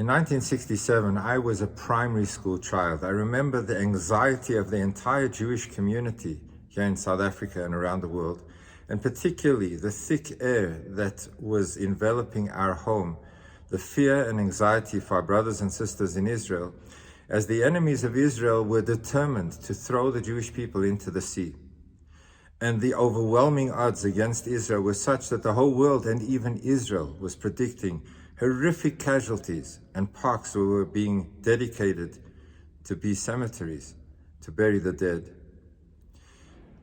In 1967, I was a primary school child. I remember the anxiety of the entire Jewish community here in South Africa and around the world, and particularly the thick air that was enveloping our home, the fear and anxiety for our brothers and sisters in Israel, as the enemies of Israel were determined to throw the Jewish people into the sea. And the overwhelming odds against Israel were such that the whole world and even Israel was predicting horrific casualties, and parks were being dedicated to be cemeteries, to bury the dead.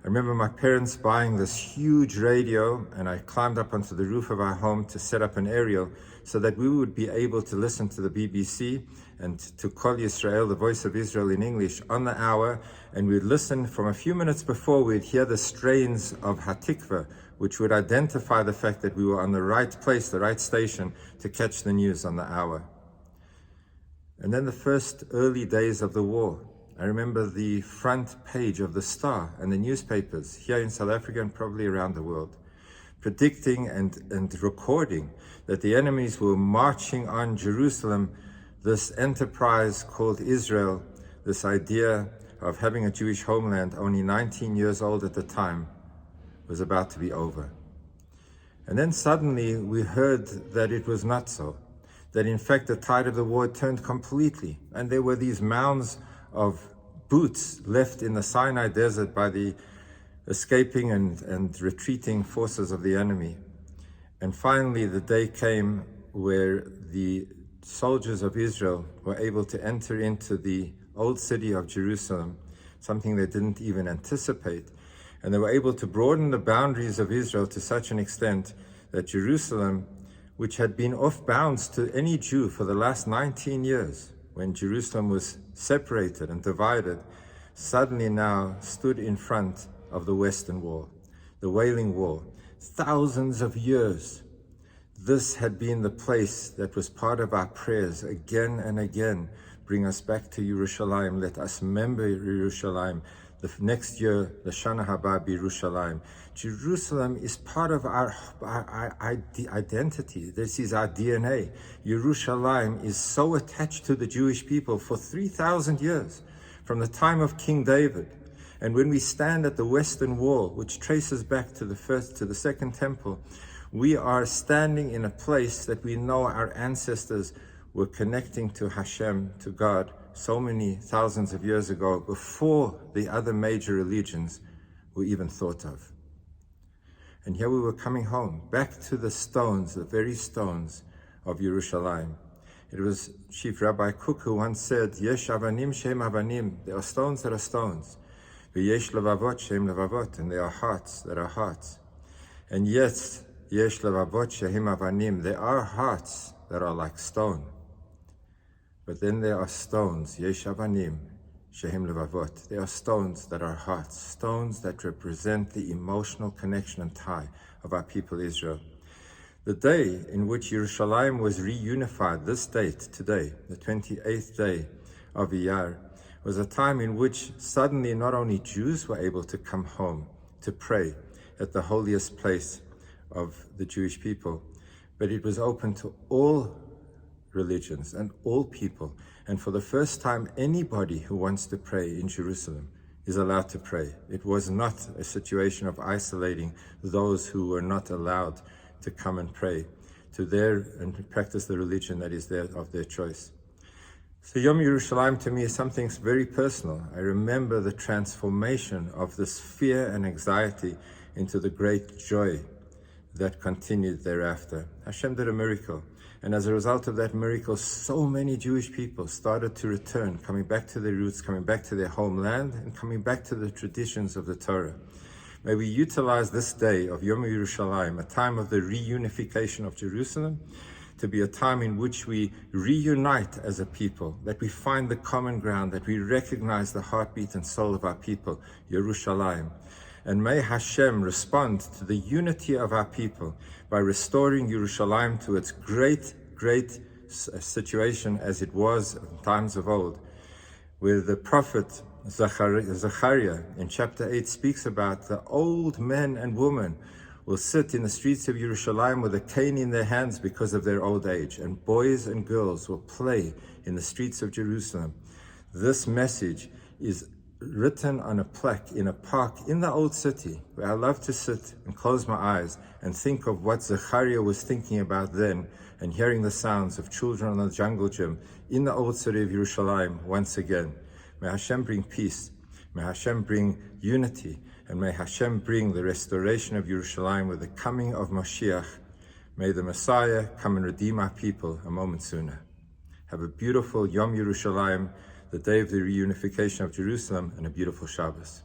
I remember my parents buying this huge radio, and I climbed up onto the roof of our home to set up an aerial so that we would be able to listen to the BBC and to Kol Yisrael, the voice of Israel in English, on the hour, and we'd listen from a few minutes before we'd hear the strains of Hatikva, which would identify the fact that we were on the right place, the right station, to catch the news on the hour. And then the first early days of the war, I remember the front page of the Star and the newspapers here in South Africa and probably around the world, predicting and recording that the enemies were marching on Jerusalem, this enterprise called Israel, this idea of having a Jewish homeland, only 19 years old at the time, was about to be over. And then suddenly we heard that it was not so, that in fact the tide of the war turned completely, and there were these mounds of boots left in the Sinai desert by the escaping and retreating forces of the enemy. And finally the day came where the soldiers of Israel were able to enter into the old city of Jerusalem, something they didn't even anticipate. And they were able to broaden the boundaries of Israel to such an extent that Jerusalem, which had been off bounds to any Jew for the last 19 years, when Jerusalem was separated and divided, suddenly now stood in front of the Western Wall, the Wailing Wall. Thousands of years, this had been the place that was part of our prayers again and again. Bring us back to Yerushalayim. Let us remember Yerushalayim. The next year, the Shana Haba Yerushalayim. Jerusalem is part of our identity. This is our DNA. Yerushalayim is so attached to the Jewish people for 3,000 years, from the time of King David. And when we stand at the Western Wall, which traces back to the Second Temple, we are standing in a place that we know our ancestors were connecting to Hashem, to God, so many thousands of years ago, before the other major religions were even thought of. And here we were coming home, back to the stones, the very stones of Yerushalayim. It was Chief Rabbi Cook who once said, Yesh avanim shem avanim, there are stones that are stones. V'yesh levavot shem levavot, and there are hearts that are hearts. And yet, yesh levavot shehem avanim, there are hearts that are like stone. But then there are stones, yesh avanim, shehem levavot. There are stones that are hearts, stones that represent the emotional connection and tie of our people Israel. The day in which Yerushalayim was reunified, this date, today, the 28th day of Iyar, was a time in which suddenly not only Jews were able to come home to pray at the holiest place of the Jewish people, but it was open to all religions and all people. And for the first time, anybody who wants to pray in Jerusalem is allowed to pray. It was not a situation of isolating those who were not allowed to come and pray and practice the religion that is of their choice. So Yom Yerushalayim to me is something very personal. I remember the transformation of this fear and anxiety into the great joy that continued thereafter. Hashem did a miracle. And as a result of that miracle, so many Jewish people started to return, coming back to their roots, coming back to their homeland, and coming back to the traditions of the Torah. May we utilize this day of Yom Yerushalayim, a time of the reunification of Jerusalem, to be a time in which we reunite as a people, that we find the common ground, that we recognize the heartbeat and soul of our people, Yerushalayim. And may Hashem respond to the unity of our people by restoring Yerushalayim to its great situation as it was in times of old, where the prophet Zechariah in chapter 8 speaks about the old men and women will sit in the streets of Yerushalayim with a cane in their hands because of their old age, and boys and girls will play in the streets of Jerusalem. This message is written on a plaque in a park in the old city, where I love to sit and close my eyes and think of what Zechariah was thinking about then, and hearing the sounds of children on the jungle gym in the old city of Yerushalayim once again. May Hashem bring peace, may Hashem bring unity, and may Hashem bring the restoration of Yerushalayim with the coming of Mashiach. May the Messiah come and redeem our people a moment sooner. Have a beautiful Yom Yerushalayim, the day of the reunification of Jerusalem, and a beautiful Shabbos.